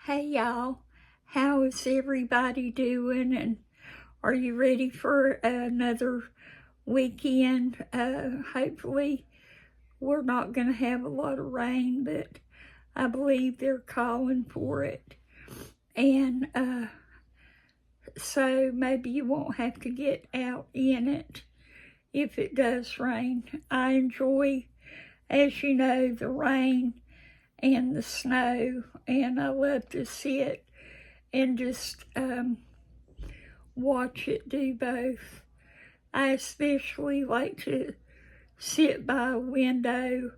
Hey y'all, how is everybody doing, and are you ready for another weekend? Hopefully we're not going to have a lot of rain, but I believe they're calling for it. And so maybe you won't have to get out in it if it does rain. I enjoy, as you know, the rain and the snow, and I love to sit and just watch it do both. I especially like to sit by a window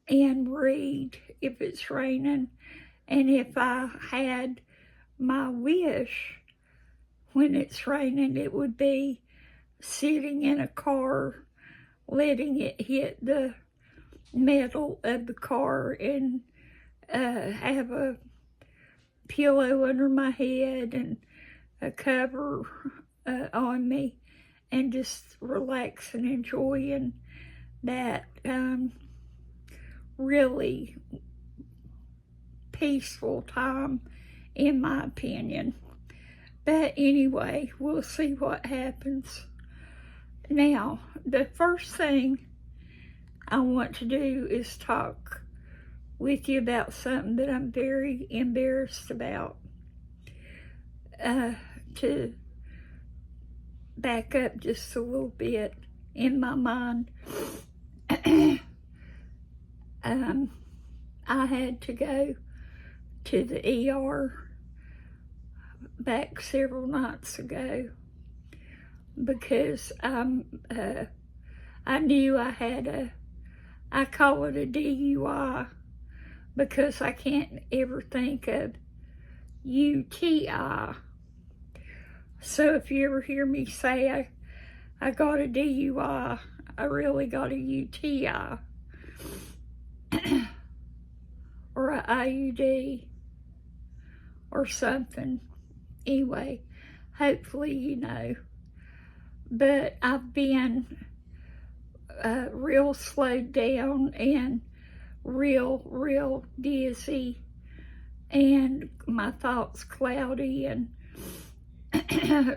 and read if it's raining, and if I had my wish when it's raining, it would be sitting in a car, letting it hit the metal of the car, and have a pillow under my head and a cover on me, and just relax and enjoying that really peaceful time, in my opinion. But anyway, we'll see what happens. Now, the first thing I want to do is talk with you about something that I'm very embarrassed about. To back up just a little bit in my mind, I had to go to the ER back several nights ago because I knew I had I call it a DUI because I can't ever think of UTI. So if you ever hear me say I got a DUI, I really got a UTI or a IUD or something. Anyway, hopefully you know. But I've been real slowed down and real dizzy, and my thoughts cloudy, and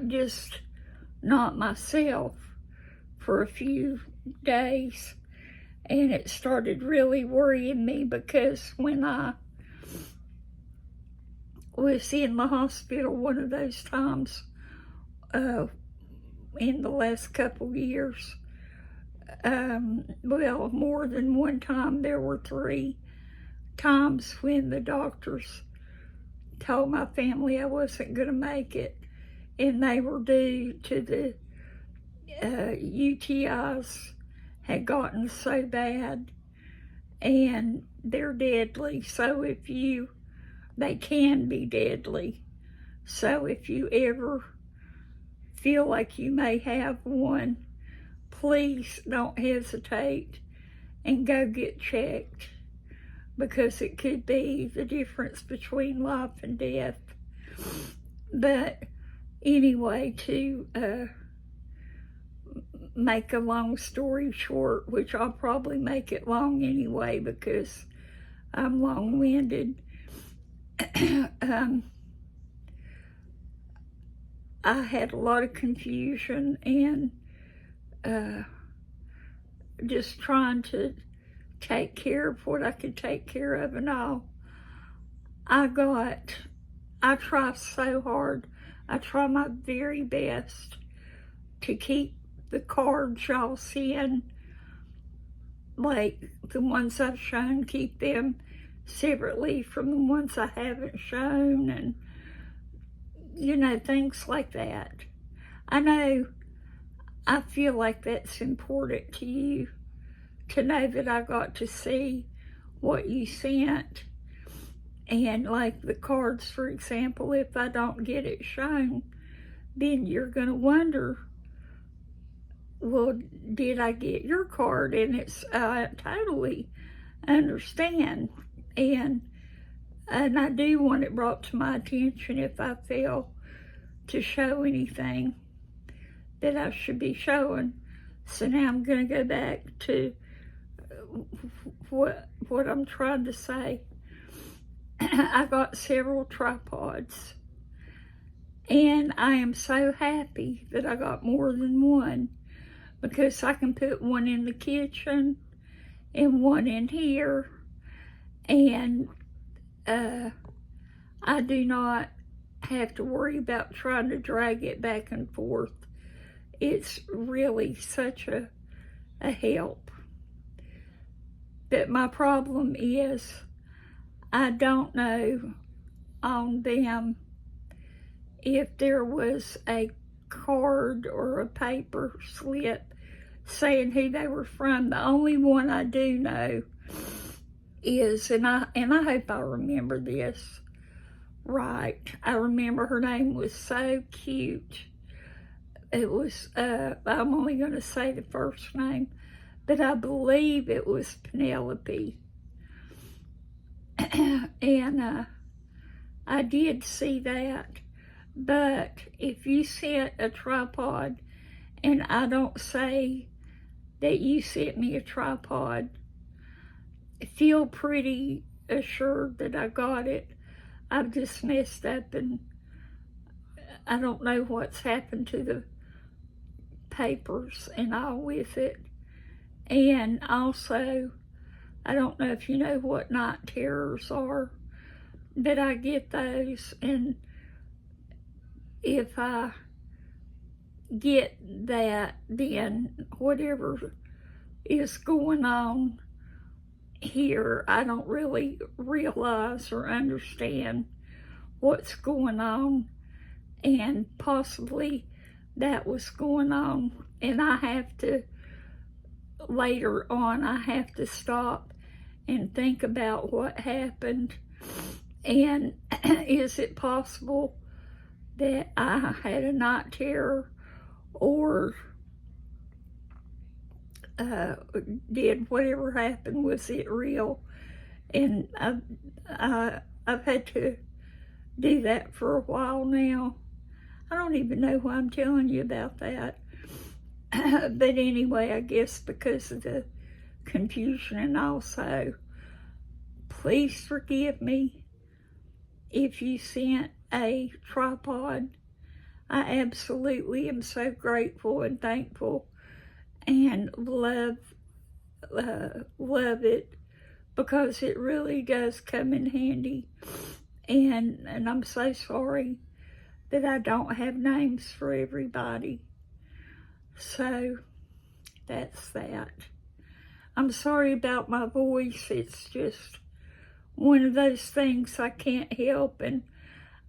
just not myself for a few days. And it started really worrying me because when I was in the hospital one of those times in the last couple years, well, more than one time, there were 3 times when the doctors told my family I wasn't going to make it, and they were due to the UTIs had gotten so bad, and they're deadly. So they can be deadly. So if you ever feel like you may have one, please don't hesitate and go get checked, because it could be the difference between life and death. But anyway, to make a long story short, which I'll probably make it long anyway because I'm long-winded, I had a lot of confusion and just trying to take care of what I could take care of and all. I try so hard. I try my very best to keep the cards y'all seeing, like the ones I've shown, keep them separately from the ones I haven't shown, and things like that. I know I feel like that's important to you, to know that I got to see what you sent. And like the cards, for example, if I don't get it shown, then you're going to wonder, well, did I get your card? And I totally understand. And I do want it brought to my attention if I fail to show anything that I should be showing. So now I'm going to go back to what I'm trying to say. I got several tripods, and I am so happy that I got more than one, because I can put one in the kitchen and one in here, and I do not have to worry about trying to drag it back and forth. It's really such a help. But my problem is, I don't know on them if there was a card or a paper slip saying who they were from. The only one I do know is, and I hope I remember this right, I remember her name was so cute. It was, I'm only going to say the first name, but I believe it was Penelope. And I did see that. But if you sent a tripod and I don't say that you sent me a tripod, feel pretty assured that I got it. I've just messed up, and I don't know what's happened to the papers and all with it. And also, I don't know if you know what night terrors are, but I get those, and if I get that, then whatever is going on here, I don't really realize or understand what's going on, and possibly that was going on, and I have to, later on, I have to stop and think about what happened, and is it possible that I had a night terror, or did whatever happened, was it real? And I've had to do that for a while now. I don't even know why I'm telling you about that. But anyway, I guess because of the confusion, and also, please forgive me if you sent a tripod. I absolutely am so grateful and thankful and love it, because it really does come in handy. And I'm so sorry that I don't have names for everybody. So that's that. I'm sorry about my voice. It's just one of those things I can't help, and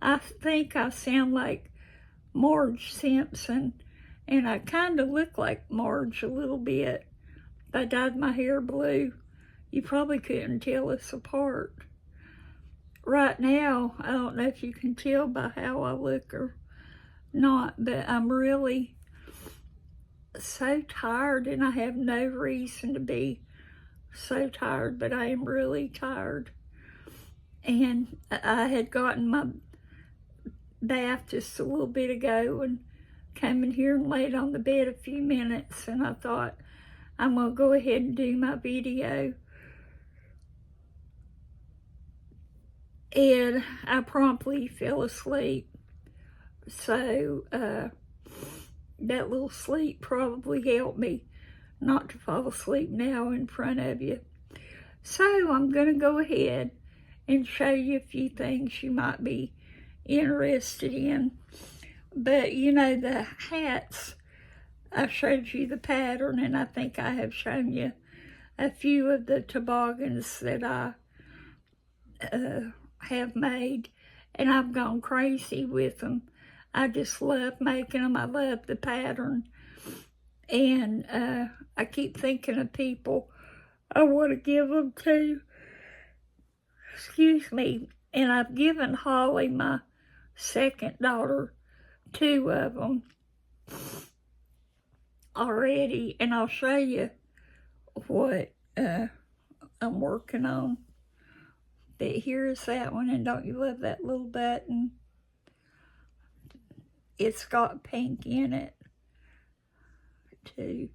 I think I sound like Marge Simpson, and I kind of look like Marge a little bit. If I dyed my hair blue, you probably couldn't tell us apart. Right now, I don't know if you can tell by how I look or not, but I'm really so tired, and I have no reason to be so tired, but I am really tired. And I had gotten my bath just a little bit ago and came in here and laid on the bed a few minutes, and I thought, I'm going to go ahead and do my video. And I promptly fell asleep. So that little sleep probably helped me not to fall asleep now in front of you. So I'm going to go ahead and show you a few things you might be interested in. But you know, the hats, I showed you the pattern, and I think I have shown you a few of the toboggans that I have made, and I've gone crazy with them. I just love making them. I love the pattern, and I keep thinking of people I want to give them to. Excuse me. And I've given Holly, my second daughter, 2 of them already, and I'll show you what I'm working on. But here's that one, and don't you love that little button? It's got pink in it too.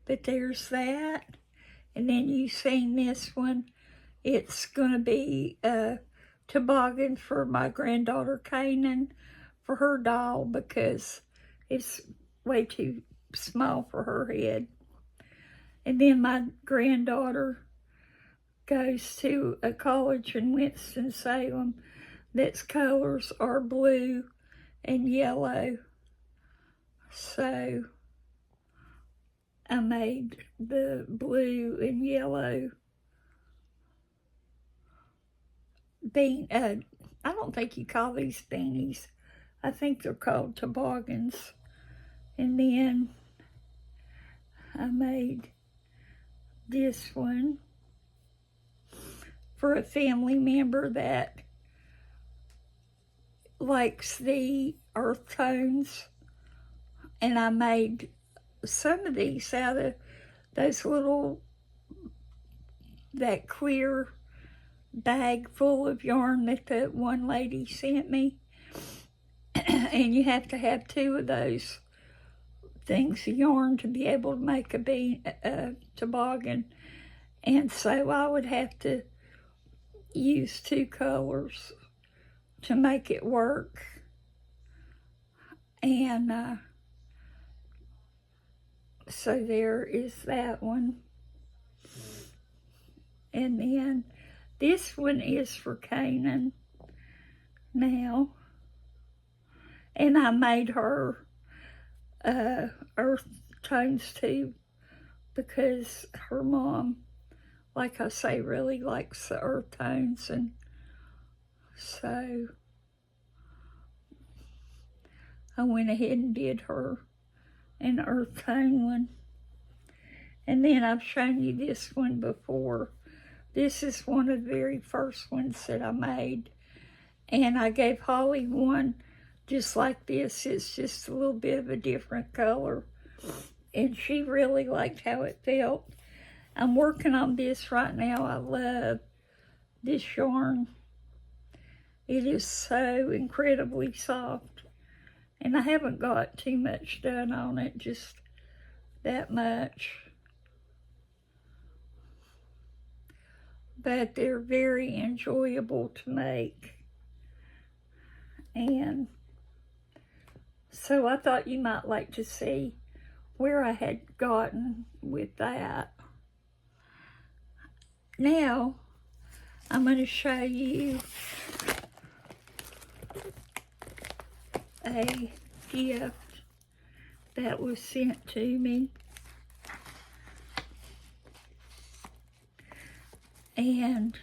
But there's that. And then you've seen this one. It's going to be toboggan for my granddaughter Kanan for her doll because it's way too small for her head. And then my granddaughter goes to a college in Winston-Salem that's colors are blue and yellow. So I made the blue and yellow I don't think you call these beanies. I think they're called toboggans. And then I made this one for a family member that likes the earth tones. And I made some of these out of those that clear bag full of yarn that the one lady sent me. And you have to have 2 of those things of yarn to be able to make a toboggan. And so I would have to use 2 colors to make it work. And so there is that one. And then this one is for Kanan now. And I made her earth tones too because her mom, like I say, really likes the earth tones. And so I went ahead and did her an earth tone one. And then I've shown you this one before. This is one of the very first ones that I made. And I gave Holly one just like this. It's just a little bit of a different color. And she really liked how it felt. I'm working on this right now. I love this yarn. It is so incredibly soft. And I haven't got too much done on it, just that much. But they're very enjoyable to make. And so I thought you might like to see where I had gotten with that. Now, I'm going to show you a gift that was sent to me. And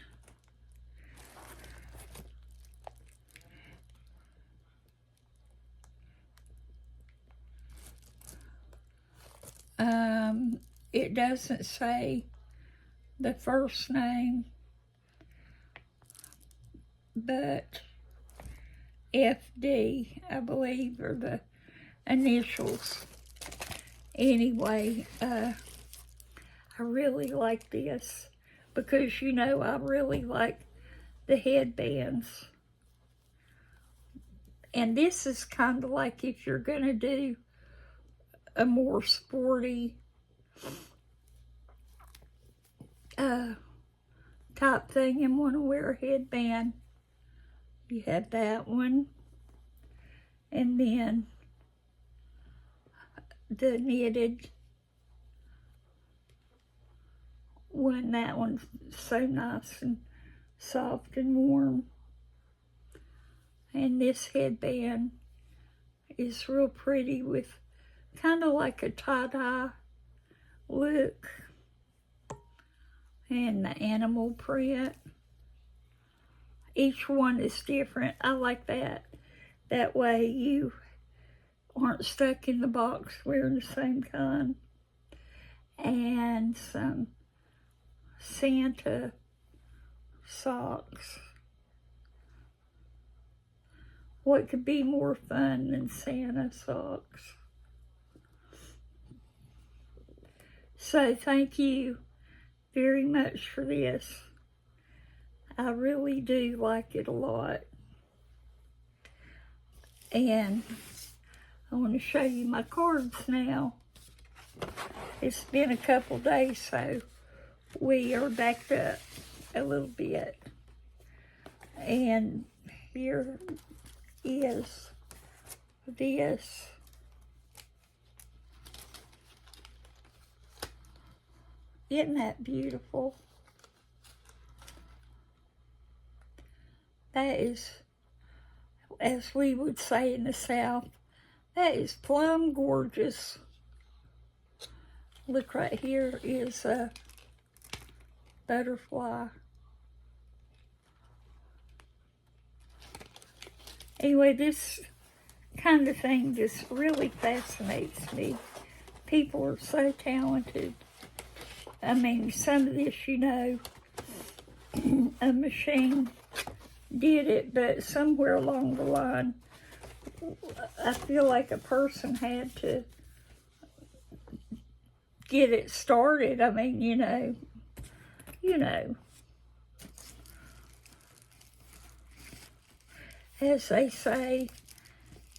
it doesn't say the first name, but FD, I believe, are the initials. Anyway, I really like this because, you know, I really like the headbands. And this is kind of like if you're going to do a more sporty type thing and want to wear a headband. You have that one. And then the knitted one, that one's so nice and soft and warm. And this headband is real pretty with kind of like a tie-dye look. And the animal print. Each one is different. I like that. That way you aren't stuck in the box wearing the same kind. And some Santa socks. What could be more fun than Santa socks? So thank you very much for this. I really do like it a lot. And I want to show you my cards now. It's been a couple days, so we are backed up a little bit. And here is this. Isn't that beautiful? That is, as we would say in the South, that is plumb gorgeous. Look, right here is a butterfly. Anyway, this kind of thing just really fascinates me. People are so talented. I mean, some of this, you know, a machine did it, but somewhere along the line, I feel like a person had to get it started. I mean, you know. As they say,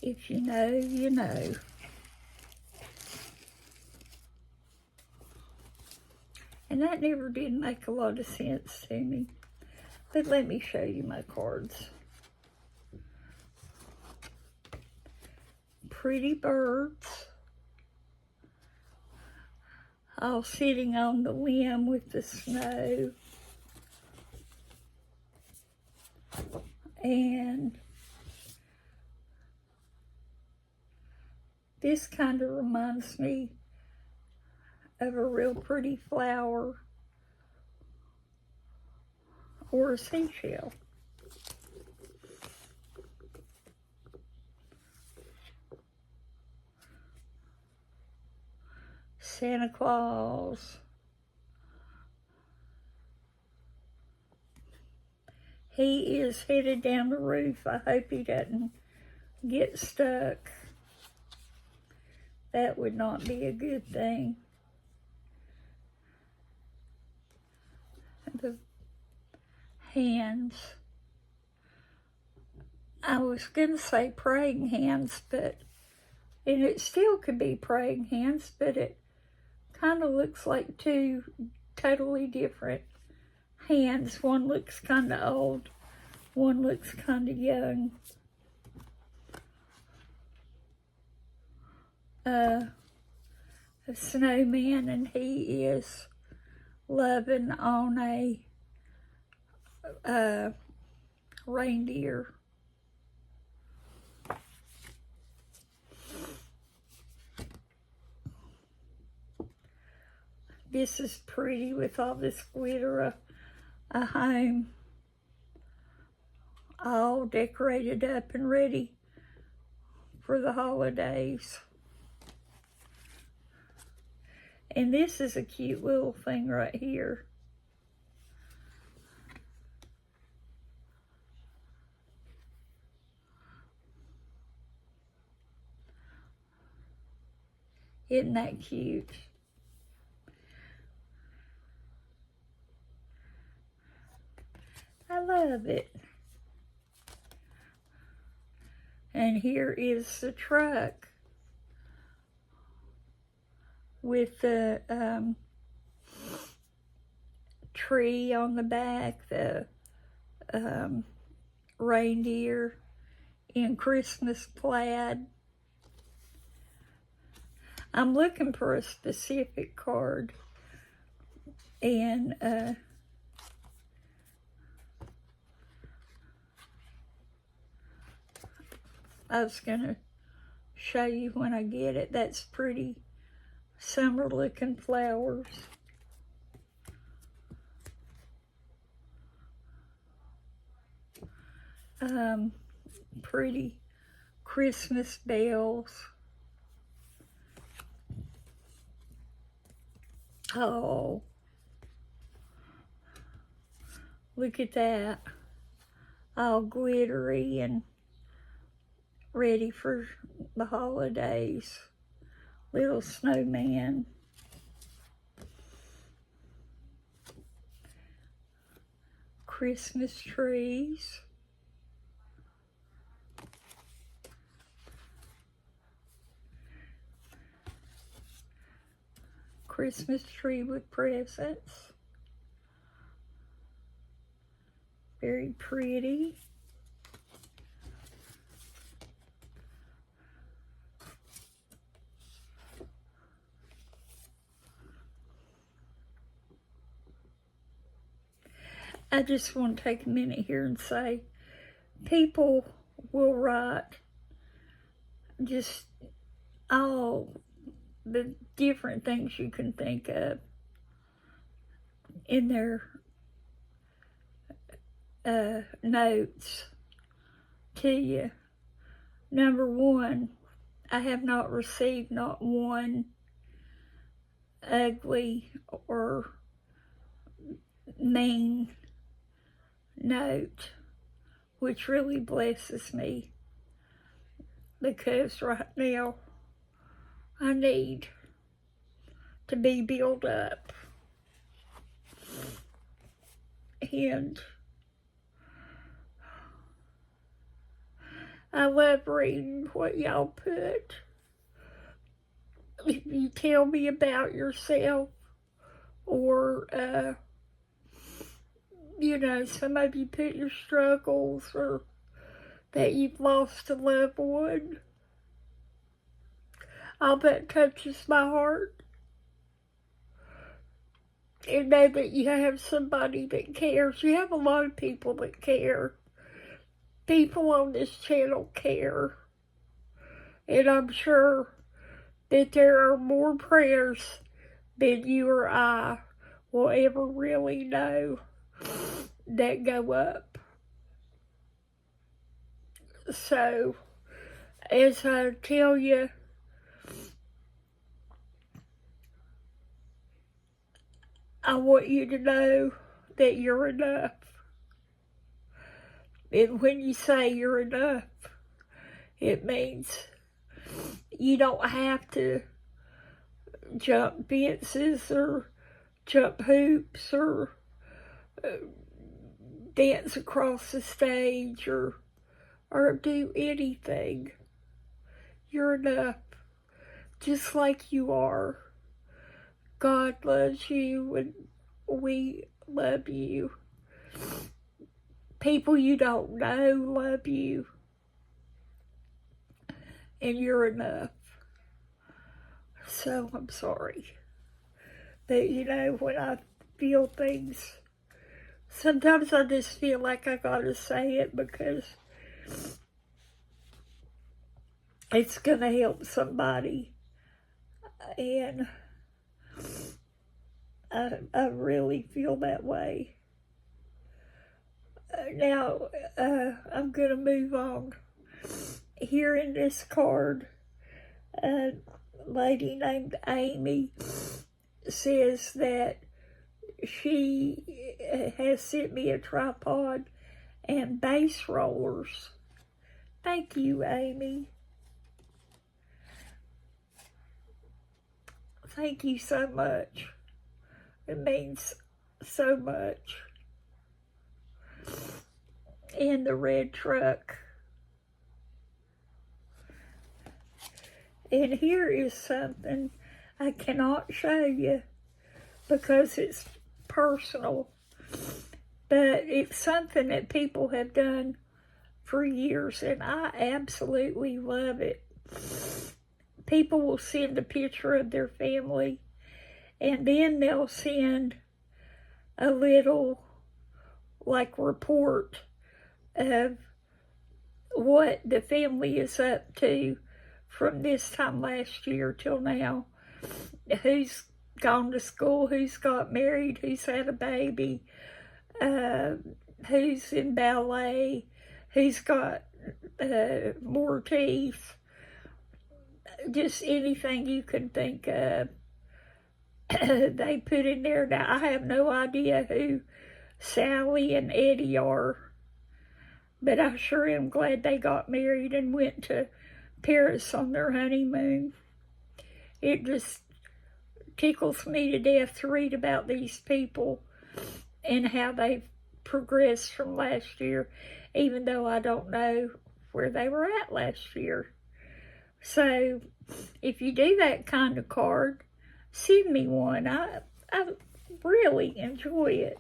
if you know, you know. And that never did make a lot of sense to me. But let me show you my cards. Pretty birds. All sitting on the limb with the snow. And this kind of reminds me of a real pretty flower or a seashell. Santa Claus. He is headed down the roof. I hope he doesn't get stuck. That would not be a good thing. The hands. I was going to say praying hands, and it still could be praying hands, but it kind of looks like two totally different hands. One looks kind of old, one looks kind of young. A snowman, and he is loving on a reindeer. This is pretty with all this glitter. A home all decorated up and ready for the holidays. And this is a cute little thing right here. Isn't that cute? I love it. And here is the truck with the tree on the back, the reindeer in Christmas plaid. I'm looking for a specific card, and I was gonna show you when I get it. That's pretty summer looking flowers. Pretty Christmas bells. Oh, look at that. All glittery and ready for the holidays. Little snowman. Christmas trees. Christmas tree with presents. Very pretty. I just want to take a minute here and say, people will write just all the different things you can think of in their notes to you. Number one, I have not received not one ugly or mean note, which really blesses me, because right now I need to be built up. And I love reading what y'all put. If you tell me about yourself, or you know, some of you put your struggles, or that you've lost a loved one, all that touches my heart. And know that you have somebody that cares. You have a lot of people that care. People on this channel care. And I'm sure that there are more prayers than you or I will ever really know that go up. So, as I tell you, I want you to know that you're enough. And when you say you're enough, it means you don't have to jump fences or jump hoops or dance across the stage or do anything. You're enough, just like you are. God loves you, and we love you. People you don't know love you, and you're enough. So I'm sorry. But you know, when I feel things, sometimes I just feel like I gotta say it because it's gonna help somebody. And I really feel that way. Now, I'm going to move on. Here in this card, a lady named Amy says that she has sent me a tripod and base rollers. Thank you, Amy. Thank you so much. It means so much. And the red truck. And here is something I cannot show you because it's personal, but it's something that people have done for years, and I absolutely love it. People will send a picture of their family, and then they'll send a little, like, report of what the family is up to from this time last year till now. Who's gone to school, who's got married, who's had a baby, who's in ballet, who's got more teeth, just anything you can think of. They put in there. Now, I have no idea who Sally and Eddie are, but I sure am glad they got married and went to Paris on their honeymoon. It just tickles me to death to read about these people and how they've progressed from last year, even though I don't know where they were at last year. So if you do that kind of card, send me one. I really enjoy it.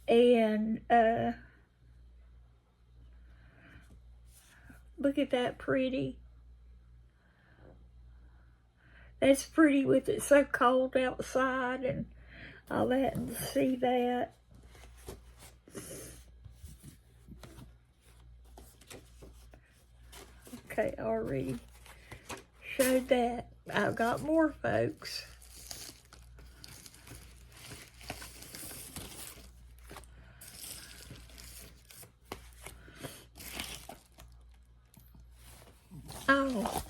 And look at that pretty. That's pretty with it so cold outside and all that, and see that. Okay, already showed that. I've got more, folks. Oh,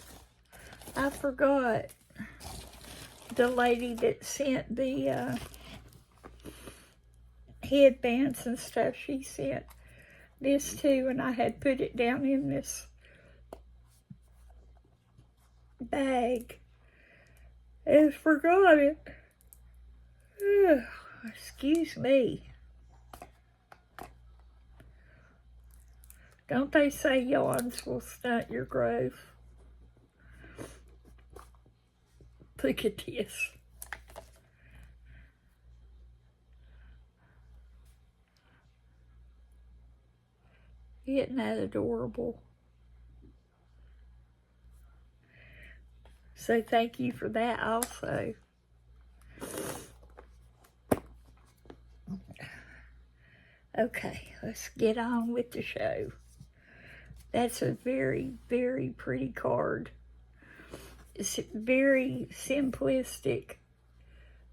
I forgot. The lady that sent the headbands and stuff, she sent this too, and I had put it down in this bag. I forgot it. Ugh, excuse me. Don't they say yawns will stunt your growth? Look at this. Isn't that adorable? So thank you for that also. Okay, let's get on with the show. That's a very, very pretty card. It's very simplistic,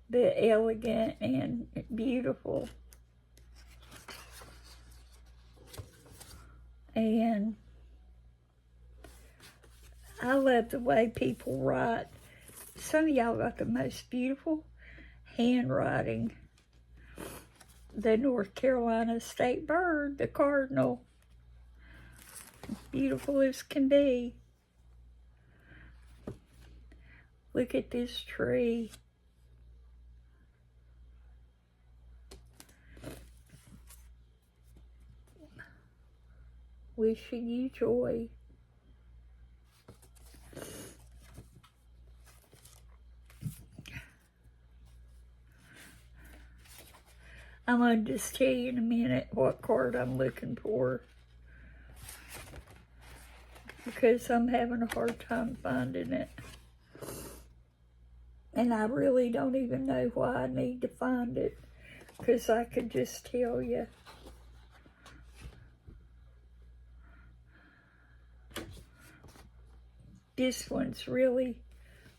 but elegant and beautiful. And I love the way people write. Some of y'all got the most beautiful handwriting. The North Carolina state bird, the cardinal. Beautiful as can be. Look at this tree. Wishing you joy. I'm going to just tell you in a minute what card I'm looking for, because I'm having a hard time finding it. And I really don't even know why I need to find it, because I could just tell you. This one's really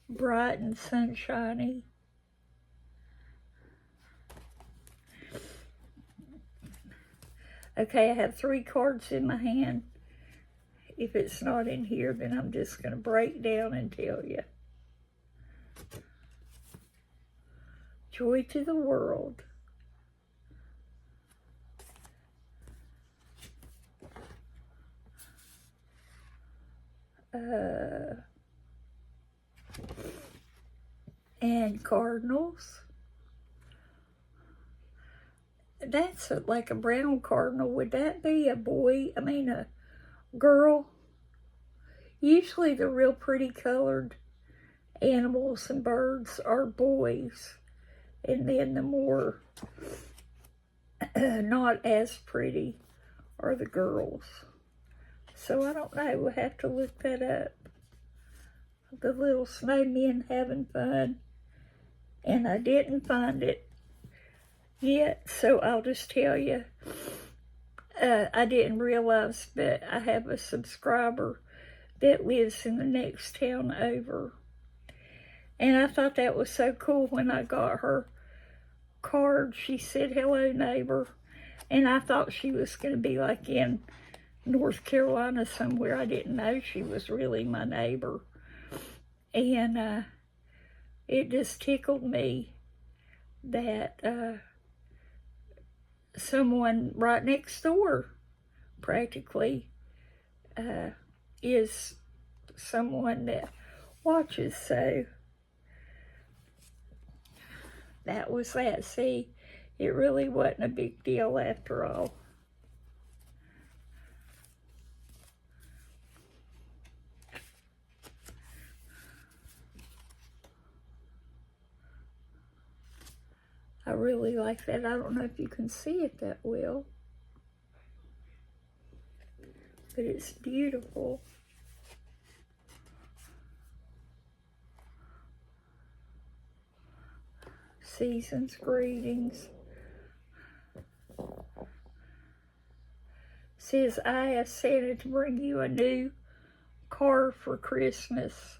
bright and sunshiny. Okay, I have 3 cards in my hand. If it's not in here, then I'm just going to break down and tell you. Joy to the world. And cardinals. That's like a brown cardinal. Would that be a boy? I mean a girl? Usually the real pretty colored animals and birds are boys. And then the more not as pretty are the girls. So I don't know. We'll have to look that up. The little snowmen having fun. And I didn't find it yet, so I'll just tell you. I didn't realize, but I have a subscriber that lives in the next town over. And I thought that was so cool when I got her card. She said, "Hello, neighbor." And I thought she was going to be like in North Carolina somewhere. I didn't know she was really my neighbor. And it just tickled me that someone right next door practically is someone that watches. So that was that. See, it really wasn't a big deal after all. I really like that. I don't know if you can see it that well, but it's beautiful. Season's greetings. Says, I asked Santa to bring you a new car for Christmas.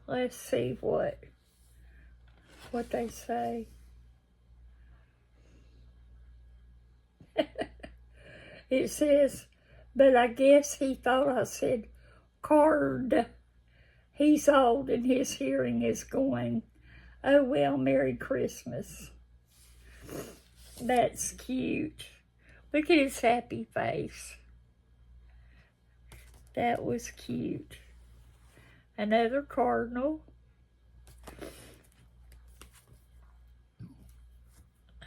Let's see what they say. It says, but I guess he thought I said card. He's old and his hearing is going. Oh well, Merry Christmas. That's cute. Look at his happy face. That was cute. Another cardinal.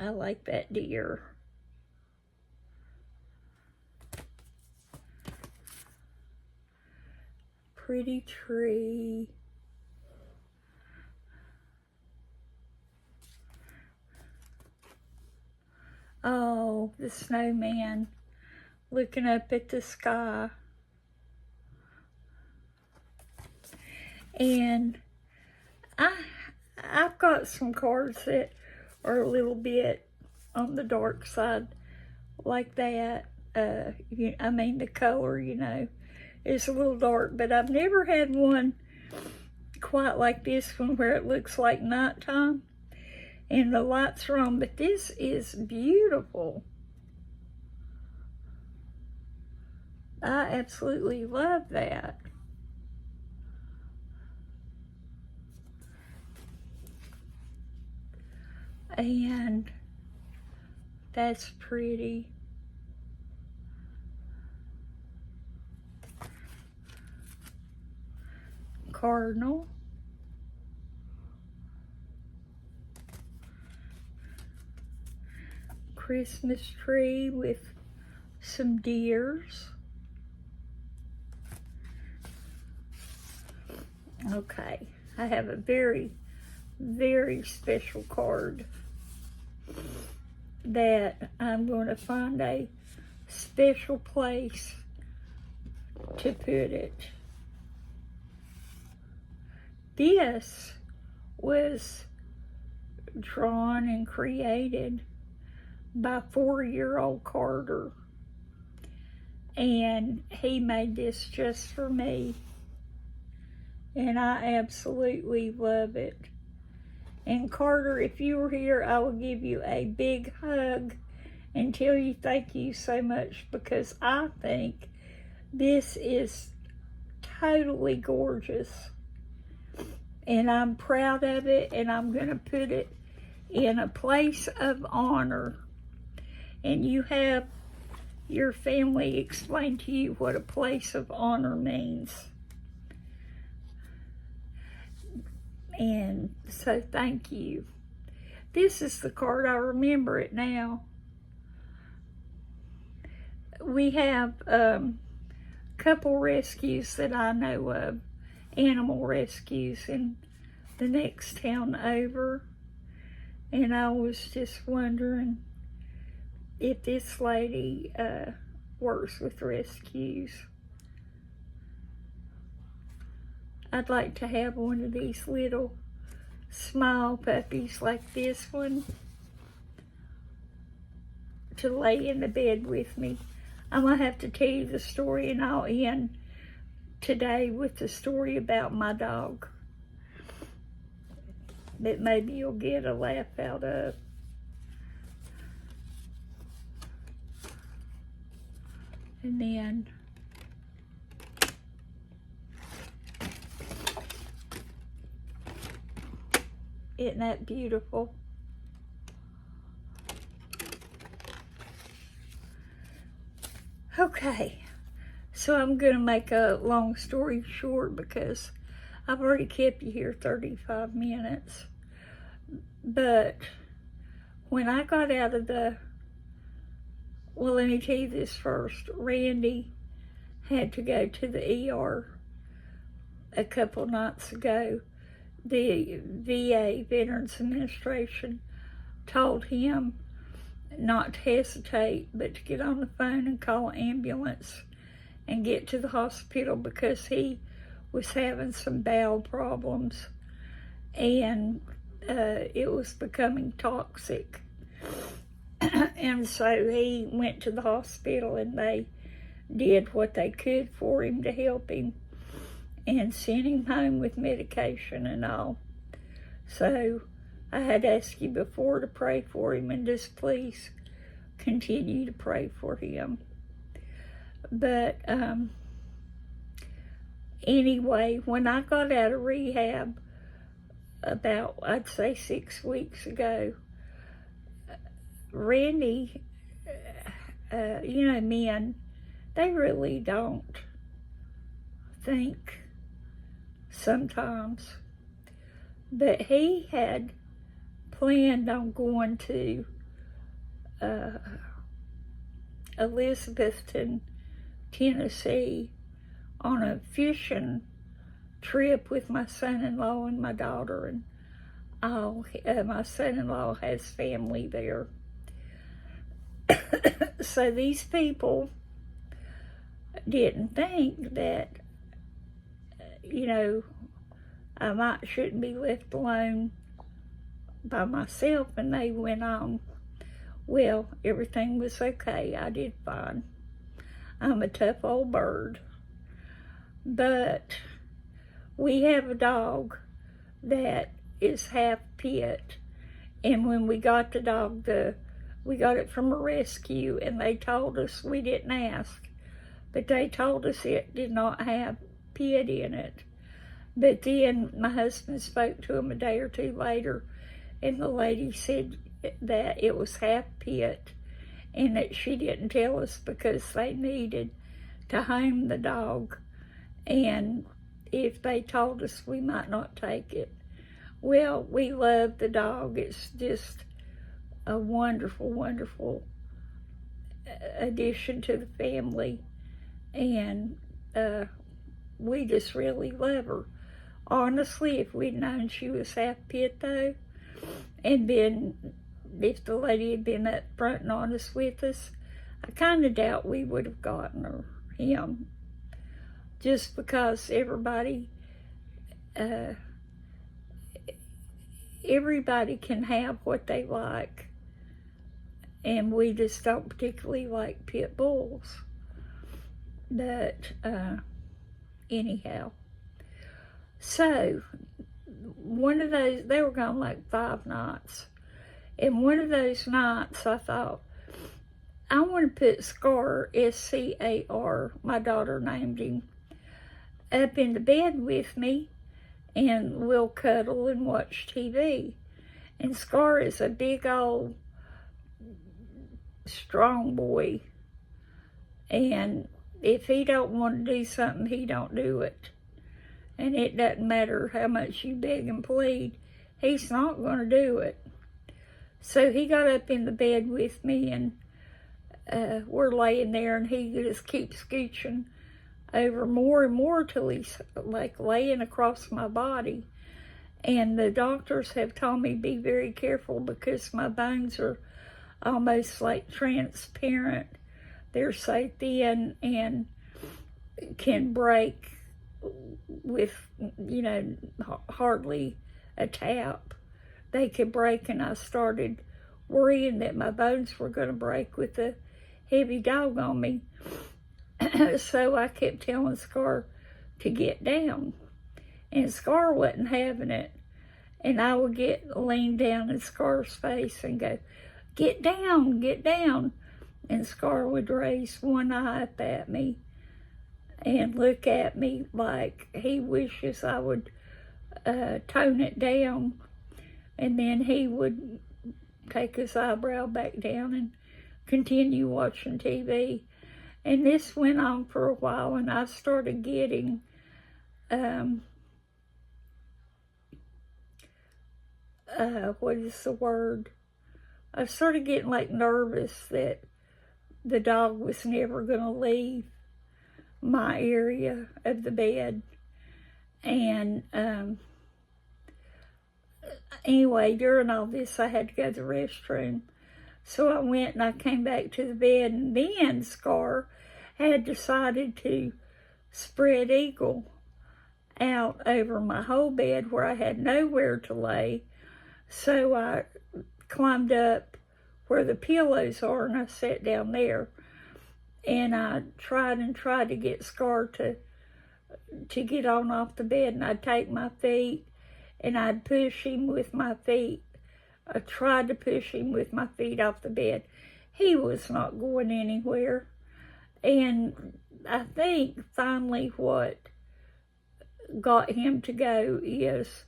I like that deer. Pretty tree. Oh, the snowman looking up at the sky. And I've got some cards that are a little bit on the dark side like that. I mean, the color, you know, is a little dark, but I've never had one quite like this one where it looks like nighttime and the lights are on, but this is beautiful. I absolutely love that. And that's pretty. Cardinal. Christmas tree with some deers. Okay, I have a very, very special card that I'm going to find a special place to put it. This was drawn and created by 4-year-old Carter, and he made this just for me, and I absolutely love it. And Carter, if you were here, I will give you a big hug and tell you thank you so much, because I think this is totally gorgeous. And I'm proud of it, and I'm going to put it in a place of honor. And you have your family explain to you what a place of honor means. And so thank you. This is the card. I remember it now. We have a couple rescues that I know of, animal rescues in the next town over. And I was just wondering if this lady works with rescues. I'd like to have one of these little small puppies like this one to lay in the bed with me. I'm going to have to tell you the story, and I'll end today with the story about my dog that maybe you'll get a laugh out of. And then isn't that beautiful? Okay, so I'm going to make a long story short because I've already kept you here 35 minutes. But when I got out of the, well, let me tell you this first. Randy had to go to the ER a couple nights ago. The VA, Veterans Administration, told him not to hesitate, but to get on the phone and call an ambulance and get to the hospital because he was having some bowel problems and it was becoming toxic. And so he went to the hospital and they did what they could for him to help him and sent him home with medication and all. So I had asked you before to pray for him, and just please continue to pray for him. But anyway, when I got out of rehab about, I'd say 6 weeks ago, Randy, men, they really don't think sometimes. But he had planned on going to Elizabethton, Tennessee on a fishing trip with my son-in-law and my daughter, and all. My son-in-law has family there. So these people didn't think that, I shouldn't be left alone by myself, and they went on. Well, everything was okay. I did fine. I'm a tough old bird. But we have a dog that is half pit, and when we got the dog, we got it from a rescue, and they told us, we didn't ask, but they told us it did not have pit in it. But then my husband spoke to him a day or two later, and the lady said that it was half pit, and that she didn't tell us because they needed to home the dog, and if they told us, we might not take it. Well, we love the dog. It's just a wonderful, wonderful addition to the family, and we just really love her. Honestly, if we'd known she was half pit though, and if the lady had been up front and honest with us, I kind of doubt we would have gotten him, just because everybody can have what they like, and we just don't particularly like pit bulls. But anyhow, so one of those, they were gone like 5 nights, and one of those nights I thought, I want to put Scar, S-C-A-R, my daughter named him, up in the bed with me, and we'll cuddle and watch TV. And Scar is a big old strong boy, and if he don't want to do something, he don't do it. And it doesn't matter how much you beg and plead, he's not going to do it. So he got up in the bed with me, and we're laying there, and he just keeps scooching over more and more till he's like laying across my body. And the doctors have told me be very careful because my bones are almost like transparent. They're so thin and can break with, hardly a tap. They could break, and I started worrying that my bones were going to break with a heavy dog on me. So I kept telling Scar to get down, and Scar wasn't having it. And I would lean down in Scar's face and go, get down, get down. And Scar would raise one eye up at me and look at me like he wishes I would tone it down. And then he would take his eyebrow back down and continue watching TV. And this went on for a while, and I started getting what is the word? I started getting like nervous that the dog was never going to leave my area of the bed. And Anyway, during all this, I had to go to the restroom. So I went and I came back to the bed, and then Scar had decided to spread eagle out over my whole bed where I had nowhere to lay. So I climbed up where the pillows are, and I sat down there. And I tried to get Scar to get on off the bed, and I'd take my feet and I'd push him with my feet. I tried to push him with my feet off the bed. He was not going anywhere. And I think finally what got him to go is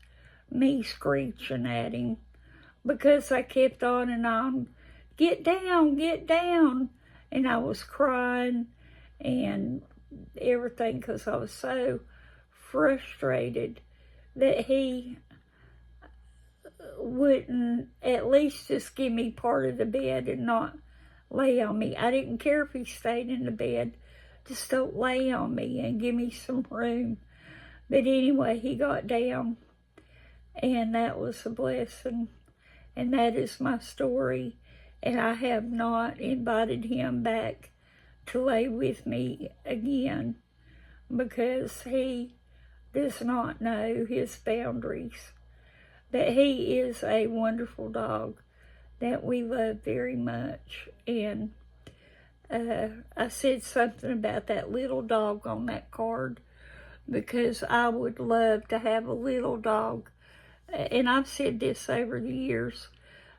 me screeching at him, because I kept on and on, get down, get down. And I was crying and everything because I was so frustrated that he wouldn't at least just give me part of the bed and not lay on me. I didn't care if he stayed in the bed, just don't lay on me and give me some room. But anyway, he got down, and that was a blessing. And that is my story. And I have not invited him back to lay with me again, because he does not know his boundaries. But he is a wonderful dog that we love very much. And I said something about that little dog on that card, because I would love to have a little dog. And I've said this over the years,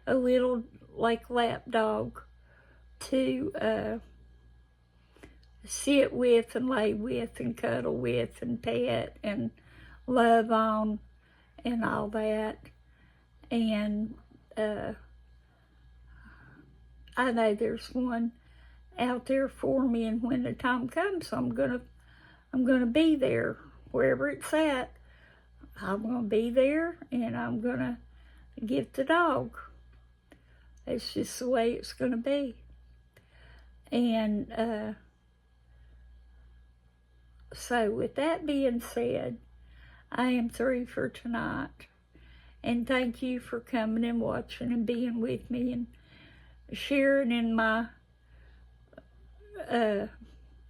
a little like lap dog to sit with and lay with and cuddle with and pet and love on and all that. And I know there's one out there for me, and when the time comes, I'm gonna be there wherever it's at. I'm gonna be there, and I'm gonna get the dog. It's just the way it's gonna be. And so with that being said, I am through for tonight. And thank you for coming and watching and being with me and sharing in my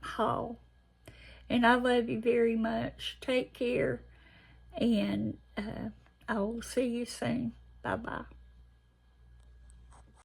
haul. And I love you very much. Take care, and I will see you soon. Bye-bye.